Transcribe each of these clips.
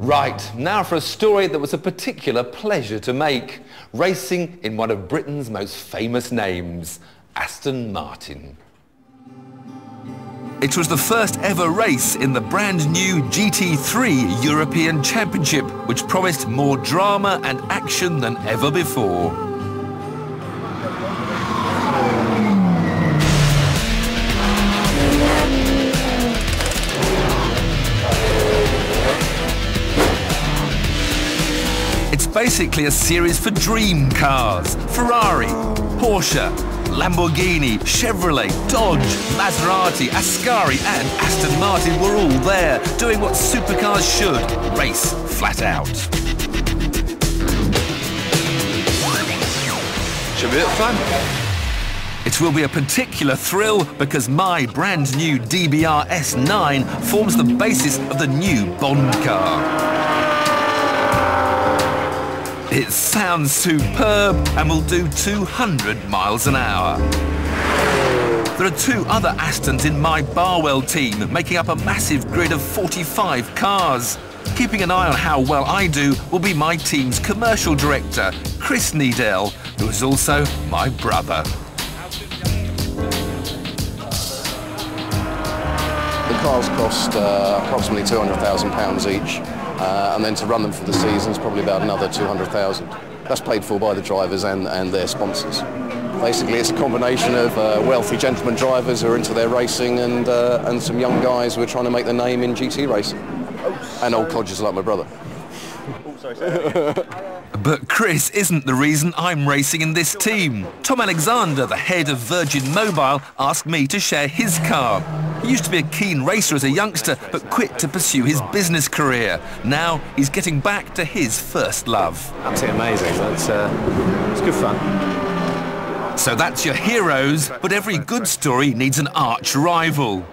Right, now for a story that was a particular pleasure to make. Racing in one of Britain's most famous names, Aston Martin. It was the first ever race in the brand new GT3 European Championship, which promised more drama and action than ever before. It's basically a series for dream cars. Ferrari, Porsche, Lamborghini, Chevrolet, Dodge, Maserati, Ascari and Aston Martin were all there, doing what supercars should, race flat out. Should be a bit of fun. It will be a particular thrill because my brand new DBRS-9 forms the basis of the new Bond car. It sounds superb and will do 200 miles an hour. There are two other Astons in my Barwell team, making up a massive grid of 45 cars. Keeping an eye on how well I do will be my team's commercial director, Chris Needell, who is also my brother. The cars cost approximately £200,000 each. And then to run them for the season is probably about another 200,000. That's paid for by the drivers and their sponsors. Basically, it's a combination of wealthy gentleman drivers who are into their racing and some young guys who are trying to make their name in GT racing. And old codgers like my brother. But Chris isn't the reason I'm racing in this team. Tom Alexander, the head of Virgin Mobile, asked me to share his car. He used to be a keen racer as a youngster, but quit to pursue his business career. Now he's getting back to his first love. Absolutely amazing. It's good fun. So that's your heroes, but every good story needs an arch rival.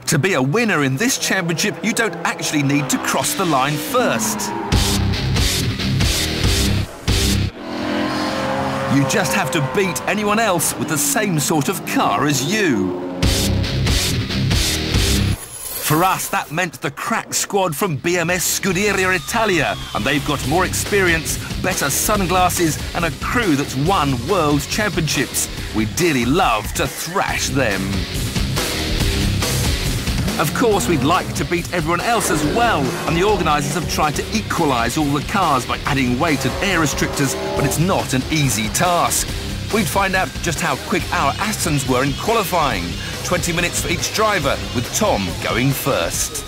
To be a winner in this championship, you don't actually need to cross the line first. You just have to beat anyone else with the same sort of car as you. For us, that meant the crack squad from BMS Scuderia Italia, and they've got more experience, better sunglasses, and a crew that's won World Championships. We'd dearly love to thrash them. Of course, we'd like to beat everyone else as well, and the organisers have tried to equalise all the cars by adding weight and air restrictors, but it's not an easy task. We'd find out just how quick our Astons were in qualifying. 20 minutes for each driver, with Tom going first.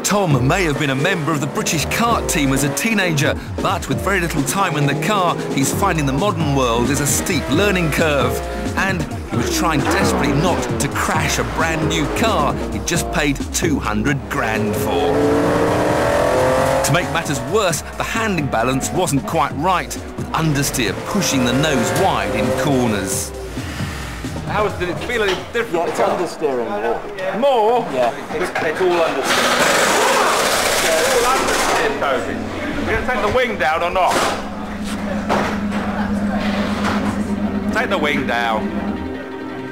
Tom may have been a member of the British kart team as a teenager, but with very little time in the car, he's finding the modern world is a steep learning curve. And he was trying desperately not to crash a brand new car he'd just paid 200 grand for. To make matters worse, the handling balance wasn't quite right, with understeer pushing the nose wide in corners. How did it feel any different? Yeah, it's understeering More? Yeah, it's all understeering. All understeer, Toby. You're going to take the wing down or not? Take the wing down.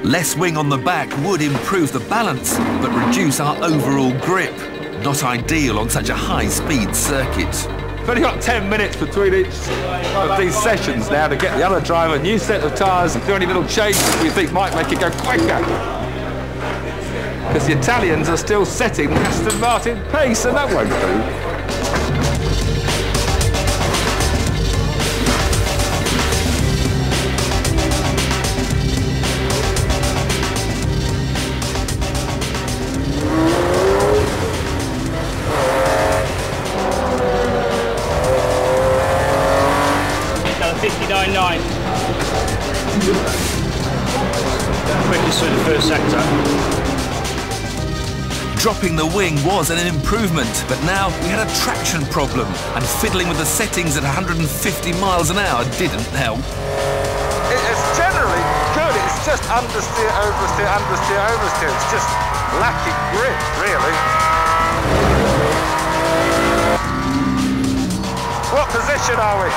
Less wing on the back would improve the balance, but reduce our overall grip. Not ideal on such a high-speed circuit. We've only got 10 minutes between each of these sessions now to get the other driver a new set of tyres and do any little changes we think might make it go quicker. Because the Italians are still setting the Aston Martin pace, and that won't do. Quickest through the first sector. Dropping the wing was an improvement, but now we had a traction problem, and fiddling with the settings at 150 miles an hour didn't help. It is generally good moment it's just understeer, oversteer, understeer, oversteer. It's just lacking grip, really. What position are we?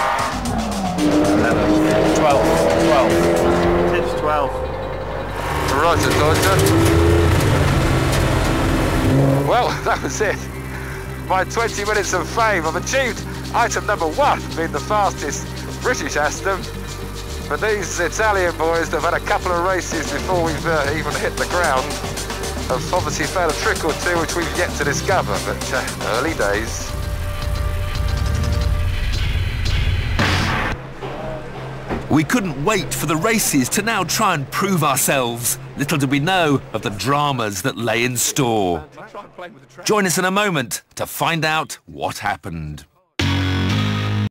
12. Tiff's 12. Roger, Dodger. Well, that was it. My 20 minutes of fame. I've achieved item number 1, being the fastest British Astom. But these Italian boys that have had a couple of races before we've even hit the ground have obviously found a trick or two which we've yet to discover, but early days. We couldn't wait for the races to now try and prove ourselves. Little did we know of the dramas that lay in store. Join us in a moment to find out what happened.